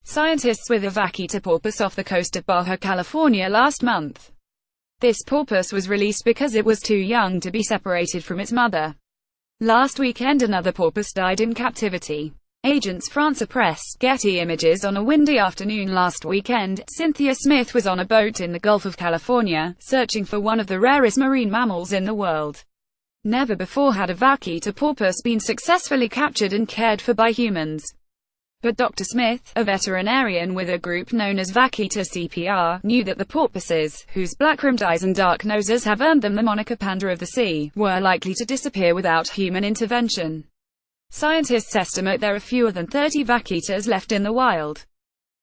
scientists with a vaquita porpoise off the coast of Baja California last month. This porpoise was released because it was too young to be separated from its mother. Last weekend another porpoise died in captivity. Agence France-Presse, Getty Images. On a windy afternoon last weekend, Cynthia Smith was on a boat in the Gulf of California, searching for one of the rarest marine mammals in the world. Never before had a vaquita porpoise been successfully captured and cared for by humans. But Dr. Smith, a veterinarian with a group known as Vaquita CPR, knew that the porpoises, whose black-rimmed eyes and dark noses have earned them the moniker Panda of the Sea, were likely to disappear without human intervention. Scientists estimate there are fewer than 30 vaquitas left in the wild.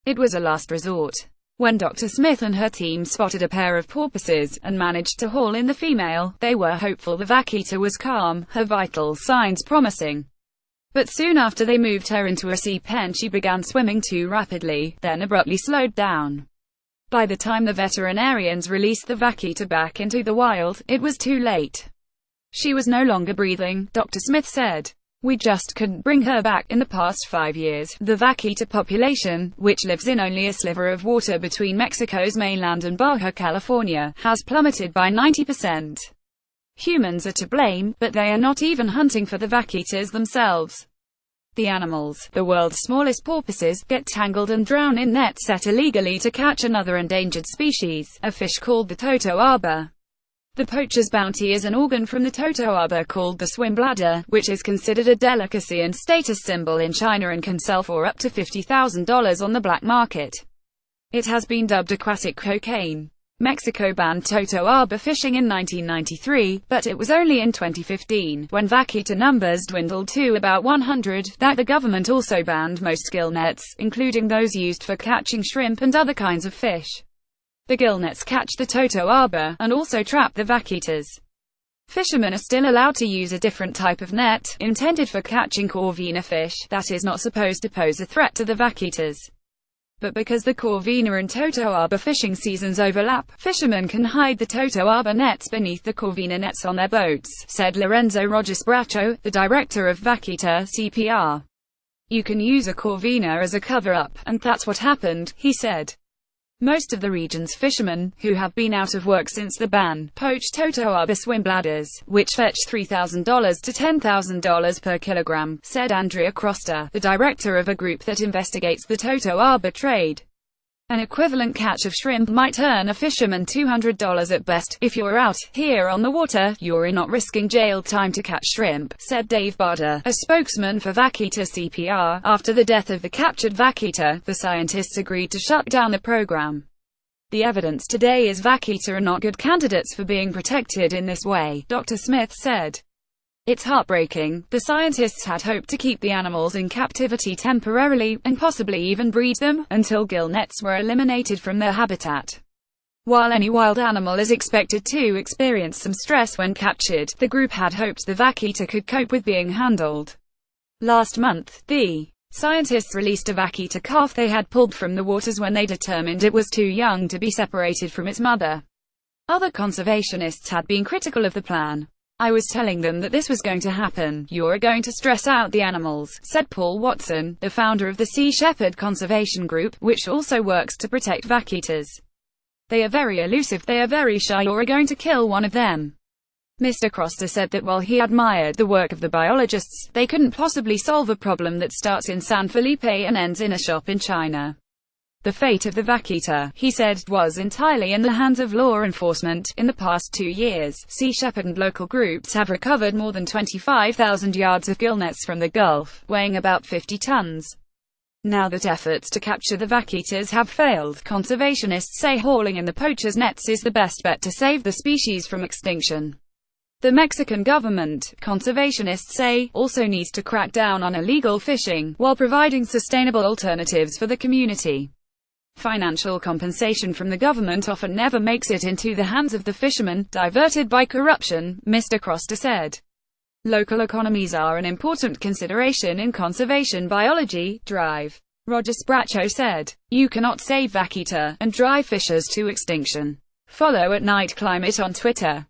It was a last resort. When Dr. Smith and her team spotted a pair of porpoises, and managed to haul in the female, they were hopeful the vaquita was calm, her vital signs promising. But soon after they moved her into a sea pen she began swimming too rapidly, then abruptly slowed down. By the time the veterinarians released the vaquita back into the wild, it was too late. She was no longer breathing, Dr. Smith said. We just couldn't bring her back. In the past 5 years, the vaquita population, which lives in only a sliver of water between Mexico's mainland and Baja California, has plummeted by 90%. Humans are to blame, but they are not even hunting for the vaquitas themselves. The animals, the world's smallest porpoises, get tangled and drown in nets set illegally to catch another endangered species, a fish called the totoaba. The poacher's bounty is an organ from the totoaba called the swim bladder, which is considered a delicacy and status symbol in China and can sell for up to $50,000 on the black market. It has been dubbed aquatic cocaine. Mexico banned totoaba fishing in 1993, but it was only in 2015, when vaquita numbers dwindled to about 100, that the government also banned most gill nets, including those used for catching shrimp and other kinds of fish. The gill nets catch the totoaba, and also trap the vaquitas. Fishermen are still allowed to use a different type of net, intended for catching corvina fish, that is not supposed to pose a threat to the vaquitas. But because the corvina and totoaba fishing seasons overlap, fishermen can hide the totoaba nets beneath the corvina nets on their boats, said Lorenzo Rojas-Bracho, the director of Vaquita CPR. You can use a corvina as a cover-up, and that's what happened, he said. Most of the region's fishermen, who have been out of work since the ban, poach totoaba swim bladders, which fetch $3,000 to $10,000 per kilogram, said Andrea Crosta, the director of a group that investigates the totoaba trade. An equivalent catch of shrimp might earn a fisherman $200 at best. If you're out here on the water, you're not risking jail time to catch shrimp, said Dave Barder, a spokesman for Vaquita CPR. After the death of the captured vaquita, the scientists agreed to shut down the program. The evidence today is vaquita are not good candidates for being protected in this way, Dr. Smith said. It's heartbreaking. The scientists had hoped to keep the animals in captivity temporarily, and possibly even breed them, until gill nets were eliminated from their habitat. While any wild animal is expected to experience some stress when captured, the group had hoped the vaquita could cope with being handled. Last month, the scientists released a vaquita calf they had pulled from the waters when they determined it was too young to be separated from its mother. Other conservationists had been critical of the plan. I was telling them that this was going to happen. You're going to stress out the animals, said Paul Watson, the founder of the Sea Shepherd Conservation Group, which also works to protect vaquitas. They are very elusive, they are very shy, you're going to kill one of them. Mr. Crosta said that while he admired the work of the biologists, they couldn't possibly solve a problem that starts in San Felipe and ends in a shop in China. The fate of the vaquita, he said, was entirely in the hands of law enforcement. In the past 2 years, Sea Shepherd and local groups have recovered more than 25,000 yards of gill nets from the Gulf, weighing about 50 tons. Now that efforts to capture the vaquitas have failed, conservationists say hauling in the poachers' nets is the best bet to save the species from extinction. The Mexican government, conservationists say, also needs to crack down on illegal fishing, while providing sustainable alternatives for the community. Financial compensation from the government often never makes it into the hands of the fishermen, diverted by corruption, Mr. Crosta said. Local economies are an important consideration in conservation biology. Drive. Rojas-Bracho said. You cannot save vaquita and drive fishers to extinction. Follow @NightClimate on Twitter.